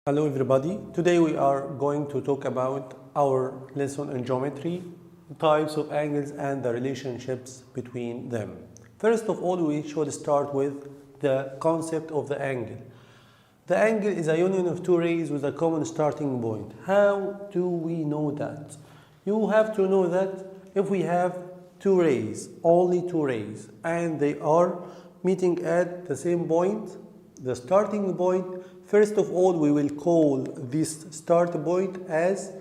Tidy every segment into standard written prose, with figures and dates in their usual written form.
Hello everybody, today we are going to talk about our lesson in geometry, types of angles and the relationships between them. First of all, we should start with the concept of the angle. The angle is a union of two rays with a common starting point. How do we know that? You have to know that if we have two rays, only two rays, and they are meeting at the same point, the starting point, first of all, we will call this start point as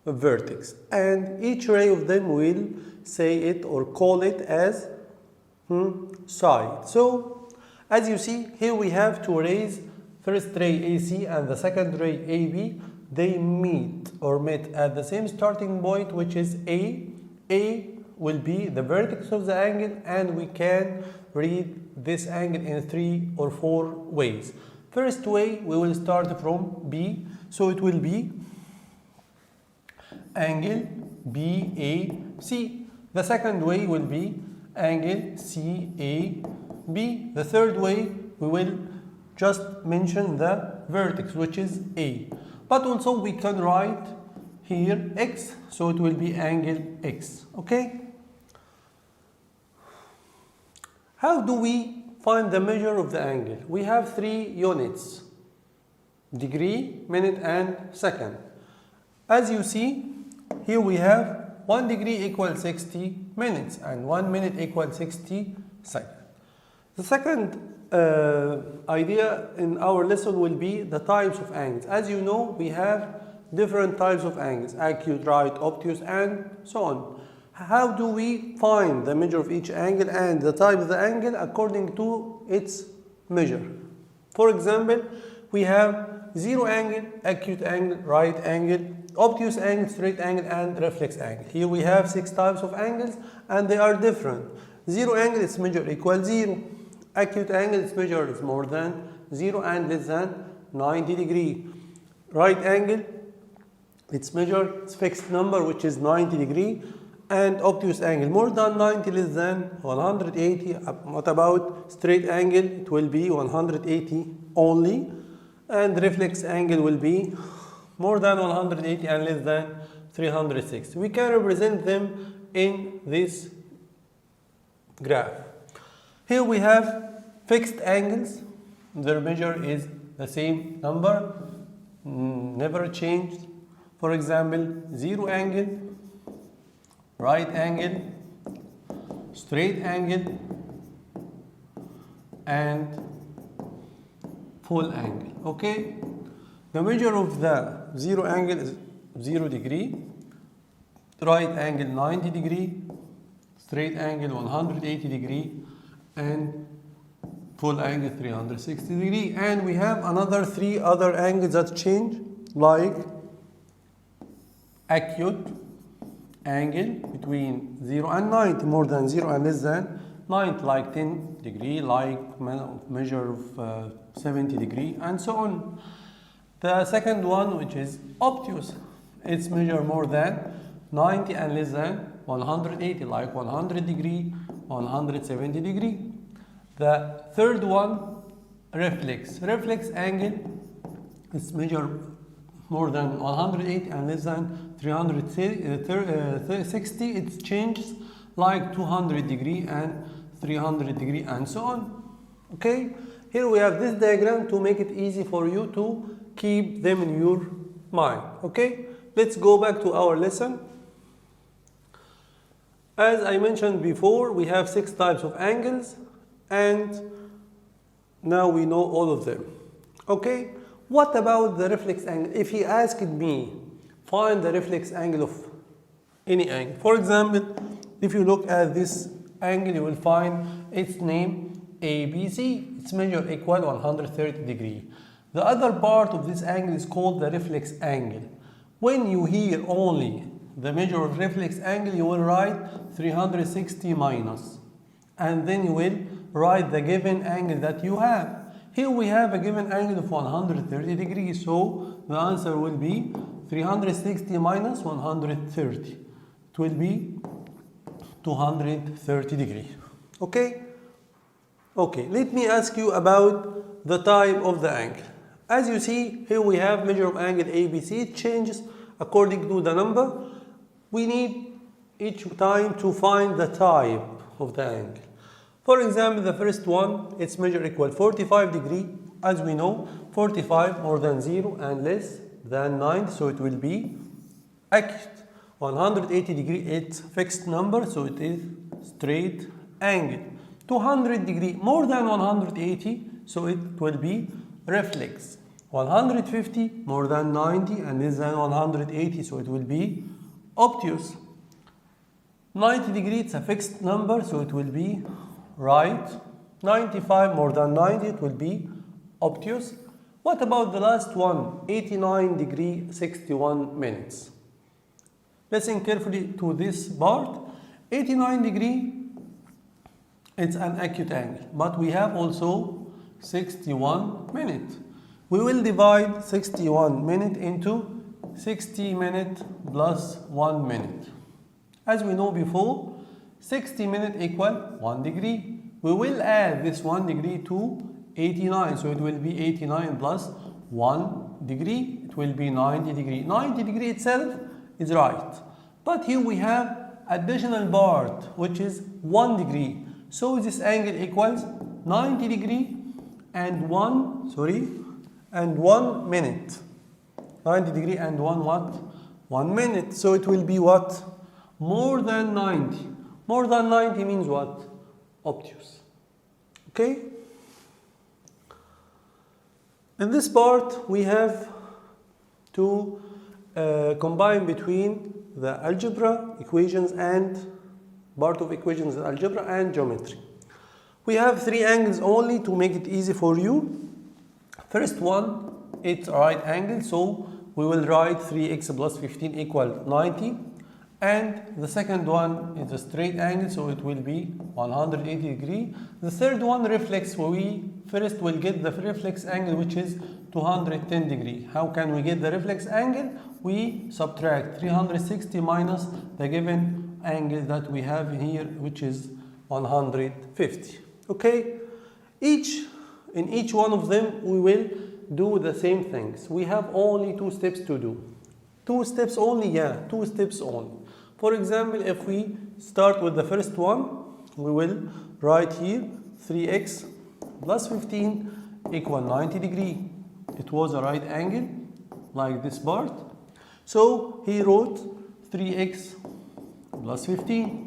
a vertex. And each ray of them will say it or call it as side. So, as you see, here we have two rays, first ray AC and the second ray AB. They meet or met at the same starting point, which is A. A will be the vertex of the angle, and we can read this angle in 3 or 4 ways. First way, we will start from B, so it will be angle BAC. The second way will be angle CAB. The third way, we will just mention the vertex, which is A. But also we can write here X, so it will be angle X, okay? How do we find the measure of the angle? We have 3 units, degree, minute and second. As you see, here we have 1 degree equals 60 minutes and 1 minute equals 60 seconds. The second idea in our lesson will be the types of angles. As you know, we have different types of angles, acute, right, obtuse, and so on. How do we find the measure of each angle and the type of the angle according to its measure? For example, we have zero angle, acute angle, right angle, obtuse angle, straight angle, and reflex angle. Here we have 6 types of angles and they are different. Zero angle, its measure equals 0. Acute angle, its measure is more than 0 and less than 90 degrees. Right angle, its measure is fixed number, which is 90 degrees. And obtuse angle more than 90, less than 180. What about straight angle? It will be 180 only, and reflex angle will be more than 180 and less than 360. We can represent them in this graph. Here we have fixed angles. Their measure is the same number, never changed. For example, zero angle, right angle, straight angle, and full angle. Okay? The measure of the zero angle is 0 degree, right angle 90 degree, straight angle 180 degree, and full angle 360 degree. And we have another 3 other angles that change, like acute angle between 0 and 90, more than 0 and less than 90, like 10 degree, like measure of 70 degree, and so on. The second one, which is obtuse, its measure more than 90 and less than 180, like 100 degree, 170 degree. The third one, reflex. Reflex angle, its measure more than 180 and less than 360. It changes like 200 degree and 300 degree and so on. Okay, here we have this diagram to make it easy for you to keep them in your mind. Okay, let's go back to our lesson. As I mentioned before, we have 6 types of angles, and now we know all of them. Okay, what about the reflex angle? If he asked me, find the reflex angle of any angle. For example, if you look at this angle, you will find its name ABC. Its measure equal 130 degree. The other part of this angle is called the reflex angle. When you hear only the measure of reflex angle, you will write 360 minus. And then you will write the given angle that you have. Here we have a given angle of 130 degrees. So the answer will be 360 minus 130. It will be 230 degrees. Okay? Okay, let me ask you about the type of the angle. As you see, here we have measure of angle ABC. It changes according to the number. We need each time to find the type of the angle. For example, the first one, its measure equal 45 degree. As we know, 45 more than 0 and less than 90, so it will be acute. 180 degree, it's fixed number, so it is straight angle. 200 degree more than 180, so it will be reflex. 150 more than 90 and less than 180, so it will be obtuse. 90 degree, it's a fixed number, so it will be right. 95 more than 90, it will be obtuse. What about the last one? 89 degree, 61 minutes. Listen carefully to this part. 89 degree, it's an acute angle, but we have also 61 minutes. We will divide 61 minutes into 60 minutes plus 1 minute. As we know before, 60 minutes equal 1 degree. We will add this 1 degree to 89, so it will be 89 plus 1 degree. It will be 90 degree. 90 degree itself is right. But here we have additional part, which is 1 degree. So this angle equals 90 degree and 1 minute. 90 degree and 1 what? 1 minute. So it will be what? More than 90. More than 90 means what? Obtuse. Okay? In this part, we have to combine between the algebra equations and part of equations in algebra and geometry. We have 3 angles only to make it easy for you. First one, it's a right angle, so we will write 3x plus 15 equal 90. And the second one is a straight angle, so it will be 180 degree. The third one, reflex, we first will get the reflex angle, which is 210 degree. How can we get the reflex angle? We subtract 360 minus the given angle that we have here, which is 150. Okay? In each one of them, we will do the same things. We have only 2 steps to do. 2 steps only? Yeah, 2 steps only. For example, if we start with the first one, we will write here 3x plus 15 equal 90 degree. It was a right angle, like this part. So he wrote 3x plus 15.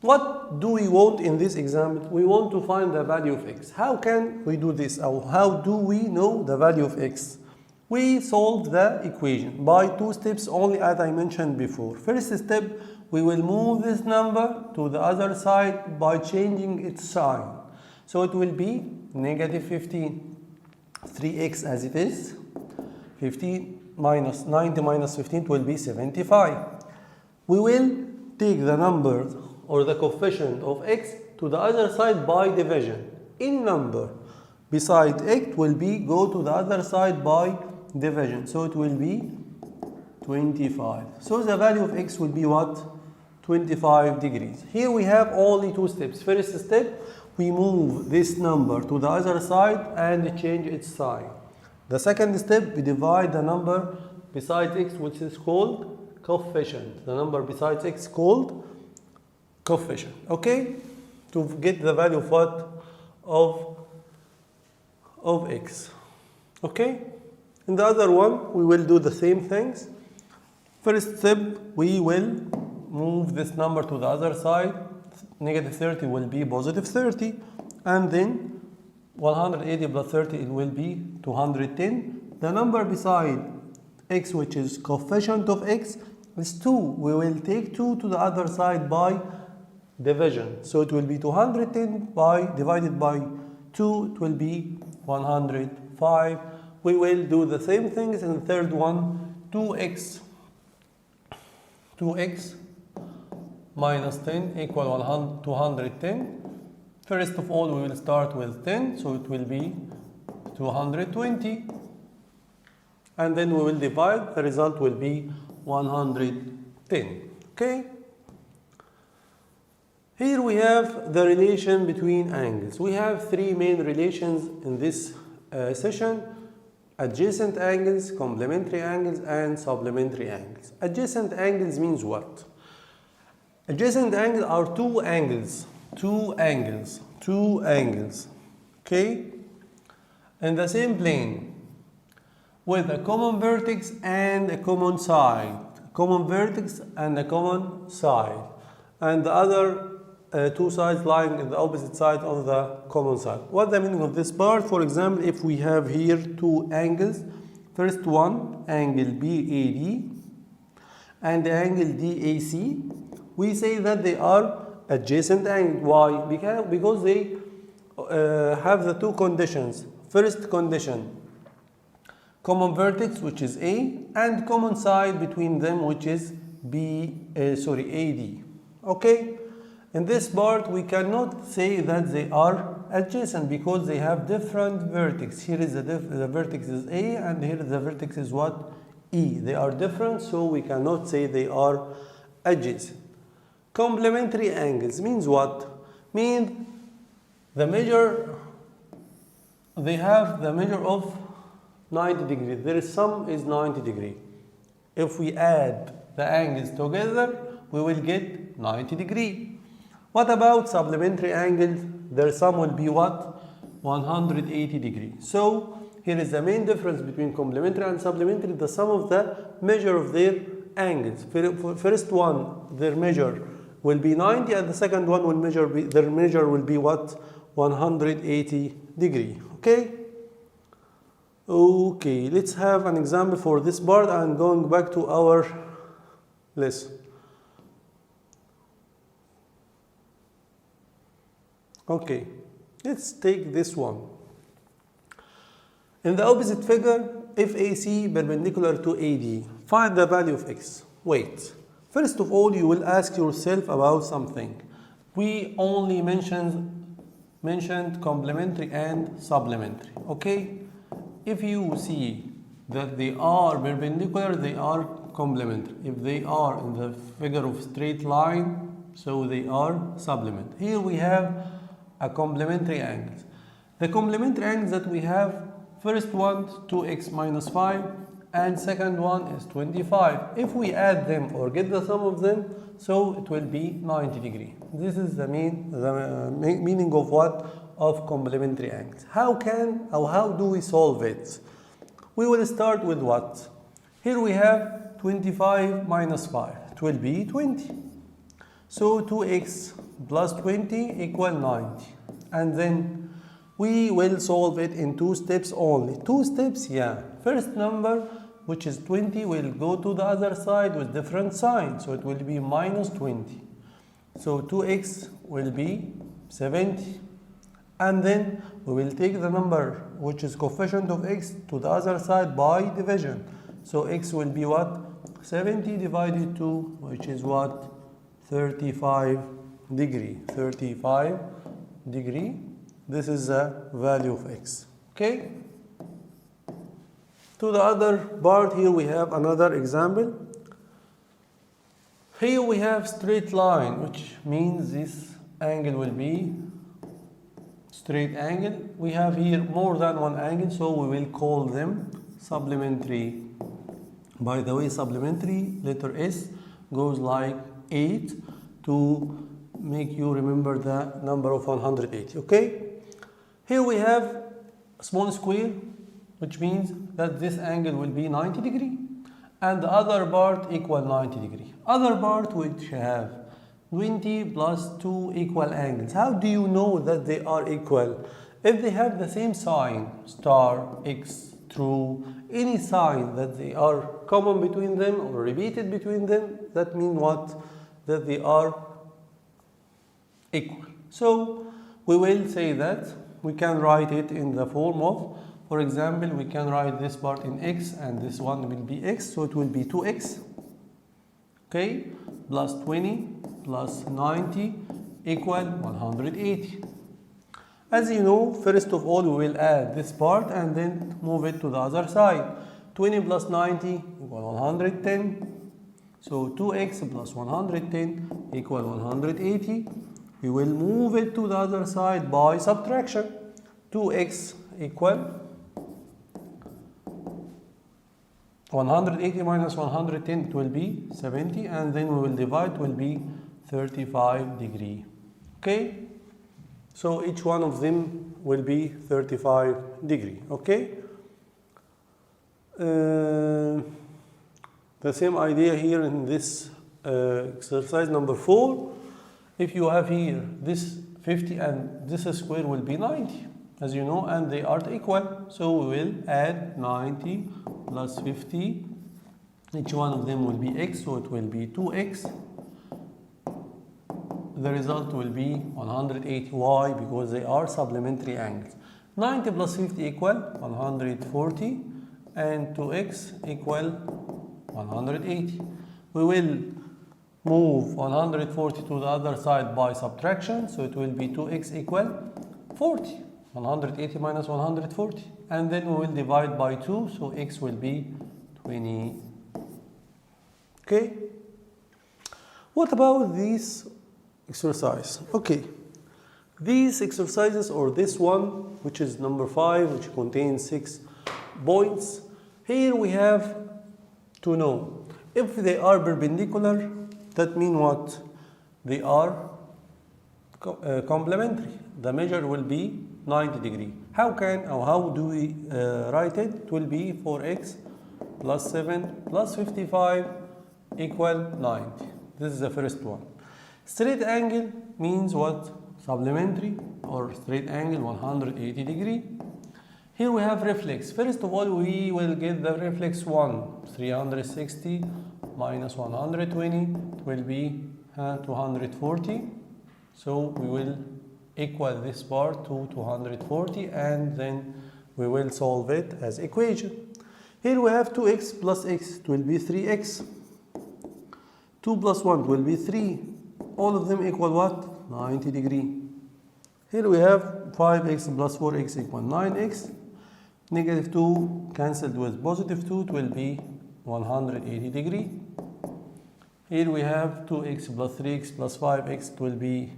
What do we want in this example? We want to find the value of x. How can we do this? Or how do we know the value of x? We solved the equation by 2 steps only, as I mentioned before. First step, we will move this number to the other side by changing its sign. So it will be negative 15. 3x as it is. 15 minus 90 minus 15 will be 75. We will take the number or the coefficient of x to the other side by division. Any number beside x will go to the other side by division. So it will be 25. So the value of x will be what? 25 degrees. Here we have only 2 steps. First step, we move this number to the other side and change its sign. The second step, we divide the number besides x, which is called coefficient. The number besides x called coefficient. Okay? To get the value of what? Of x. Okay? In the other one, we will do the same things. First step, we will move this number to the other side. Negative 30 will be positive 30. And then 180 plus 30, it will be 210. The number beside x, which is coefficient of x, is 2. We will take 2 to the other side by division. So it will be 210 divided by 2, it will be 105. We will do the same things in the third one. 2x minus 10 equal 210. First of all, we will start with 10, so it will be 220. And then we will divide, the result will be 110. Okay? Here we have the relation between angles. We have 3 main relations in this session. adjacent angles, complementary angles, and supplementary angles. Adjacent angles means what? Adjacent angles are two angles, okay, in the same plane with a common vertex and a common side, and the other two sides lying in the opposite side of the common side. What's the meaning of this part? For example, if we have here two angles, first one, angle BAD, and the angle DAC, we say that they are adjacent angles. Why? Because they have the two conditions. First condition, common vertex, which is A, and common side between them, which is AD. Okay? In this part, we cannot say that they are adjacent because they have different vertex. Here is the vertex is A, and here the vertex is what? E. They are different, so we cannot say they are adjacent. Complementary angles means what? Means the measure, they have the measure of 90 degrees. Their sum is 90 degrees. If we add the angles together, we will get 90 degrees. What about supplementary angles? Their sum will be what? 180 degrees. So here is the main difference between complementary and supplementary, the sum of the measure of their angles. First one, their measure will be 90, and the second one will their measure will be what? 180 degrees. Okay? Okay, let's have an example for this part and going back to our lesson. Okay, let's take this one. In the opposite figure, if AC perpendicular to AD, find the value of x. Wait. First of all, you will ask yourself about something. We only mentioned complementary and supplementary. Okay? If you see that they are perpendicular, they are complementary. If they are in the figure of straight line, so they are supplementary. Here we have a complementary angles. The complementary angles that we have, first one 2x minus 5, and second one is 25. If we add them or get the sum of them, so it will be 90 degrees. This is the meaning of what? Of complementary angles. How do we solve it? We will start with what? Here we have 25 minus 5. It will be 20. So 2x plus 20 equal 90. And then we will solve it in two steps only. Two steps, yeah. First number, which is 20, will go to the other side with different sign. So it will be minus 20. So 2x will be 70. And then we will take the number which is coefficient of x to the other side by division. So x will be what? 70 divided 2, which is what? 35 degree. 35 degree. This is the value of x. Okay? To the other part, here we have another example. Here we have straight line, which means this angle will be straight angle. We have here more than one angle, so we will call them supplementary. By the way, supplementary, letter S goes like 8 to make you remember the number of 180. Okay? Here we have a small square, which means that this angle will be 90 degree, and the other part equal 90 degree. Other part which have 20 plus 2 equal angles. How do you know that they are equal? If they have the same sign, star, x, true, any sign that they are common between them or repeated between them, that means what? That they are equal. So we will say that we can write it in the form of, for example, we can write this part in x and this one will be x, so it will be 2x, okay, plus 20 plus 90 equal 180. As you know, first of all, we will add this part and then move it to the other side. 20 plus 90 equal 110. So 2x plus 110 equal 180. We will move it to the other side by subtraction. 2x equal 180 minus 110, it will be 70, and then we will divide, it will be 35 degree. Okay? So each one of them will be 35 degree. Okay? The same idea here in this exercise number 4. If you have here this 50 and this square will be 90, as you know, and they are equal. So we will add 90 plus 50. Each one of them will be x, so it will be 2x. The result will be 180. Why? Because they are supplementary angles. 90 plus 50 equal 140, and 2x equal 180. We will move 140 to the other side by subtraction, so it will be 2x equal 40. 180 minus 140, and then we will divide by 2, so x will be 20. Okay? What about this exercise? Okay, these exercises, or this one, which is number 5, which contains 6 points, here we have to know if they are perpendicular. That means what? They are complementary. The measure will be 90 degree. How do we write it? It will be 4x plus 7 plus 55 equal 90. This is the first one. Straight angle means what? Supplementary, or straight angle 180 degree. Here we have reflex. First of all, we will get the reflex 1. 360 minus 120 will be 240. So we will equal this part to 240, and then we will solve it as equation. Here we have 2x plus x, it will be 3x. 2 plus 1 will be 3. All of them equal what? 90 degree. Here we have 5x plus 4x equal 9x. Negative 2 cancelled with positive 2, it will be 180 degree. Here we have 2x plus 3x plus 5x, it will be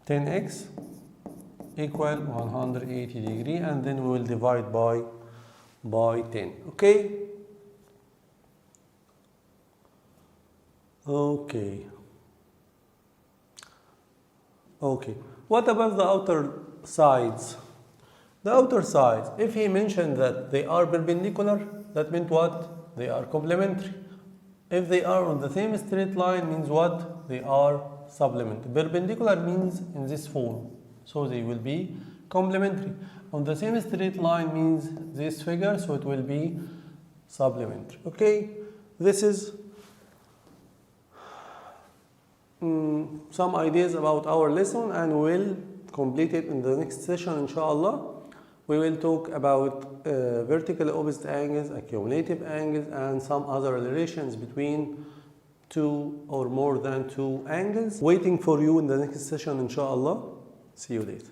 10x equal 180 degree, and then we will divide by 10. Okay? Okay. Okay. What about the outer sides? The outer sides, if he mentioned that they are perpendicular, that means what? They are complementary. If they are on the same straight line, means what? They are supplementary. Perpendicular means in this form, so they will be complementary. On the same straight line means this figure, so it will be supplementary. Okay, this is some ideas about our lesson, and we will complete it in the next session, inshallah. We will talk about vertical opposite angles, accumulative angles, and some other relations between two or more than two angles. Waiting for you in the next session, inshallah. See you later.